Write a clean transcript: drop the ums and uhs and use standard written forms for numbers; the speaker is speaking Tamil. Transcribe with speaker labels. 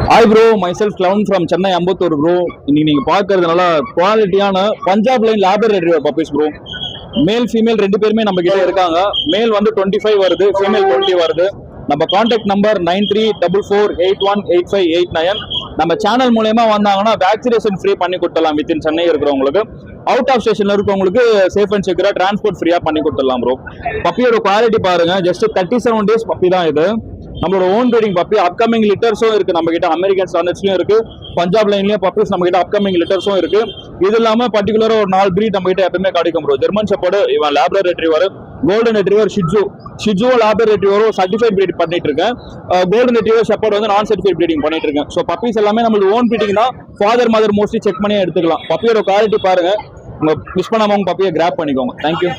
Speaker 1: Hi bro, myself clown from Chennai Ambattur bro. இன்னைக்கு நீங்க பார்க்கறது நல்லா குவாலிட்டியான Punjab line labour retriever puppies bro. Male female ரெண்டு பேருமே நம்ம கிட்ட இருக்காங்க. மேல் வந்து 25 வருது, ஃபீமேல் 20 வருது. நம்ம கான்டாக்ட் நம்பர் 9344818589. நம்ம சேனல் மூலயமா வந்தாங்கன்னா வேக்சினேஷன் ஃப்ரீ பண்ணி கொடுத்துடலாம். வித்தின் சென்னை இருக்கிறவங்களுக்கு, அவுட் ஆஃப் ஸ்டேஷன்ல இருக்கவங்களுக்கு சேஃப் அண்ட் செக்யூரா டிரான்ஸ்போர்ட் ஃப்ரீயா பண்ணி கொடுத்துடலாம் ப்ரோ. பப்பியோட குவாலிட்டி பாருங்க, ஜஸ்ட் 37 டேஸ் பப்பி தான் இது. நம்மளோட ஓன் ப்ரீடிங் பப்பி. அப்கமிங் லிட்டர்ஸும் இருக்கு நம்ம கிட்ட. அமெரிக்கன் ஸ்டாண்டர்ட்ஸ்லயும் இருக்கு, பஞ்சாப் லைன்லயும் பப்பீஸ் நம்ம கிட்ட அப்கமிங் லிட்டர்ஸும் இருக்கு. இது இல்லாம பர்டிகுலரா ஒரு 4 பிரீட் நம்ம கிட்ட எப்பவுமே கிடைக்கும் ப்ரோ. ஜெர்மன் ஷெப்பர்டு, இவன் labrador retriever, golden retriever, shih tzu labrador ரெட்ரீவரும் சர்டிஃபைட் பிரீட் பண்ணிட்டு இருக்கேன். கோல்டன் ரெட்ரீவர் ஷெப்பர்டு வந்து நான் சர்டிஃபைட் பிரீடிங் பண்ணிட்டு இருக்கேன். ஸோ பப்பீஸ் எல்லாமே நம்மளுக்கு ஓன் பிரீடிங் தான். ஃபாதர் மதர் மோஸ்ட்லி செக் பண்ணி எடுத்துக்கலாம். பப்பியோட குவாலிட்டி பாருங்க, உங்க மிஸ் பண்ணாம உங்க பப்பியை கிராப் பண்ணிக்கோங்க. தேங்க்யூ.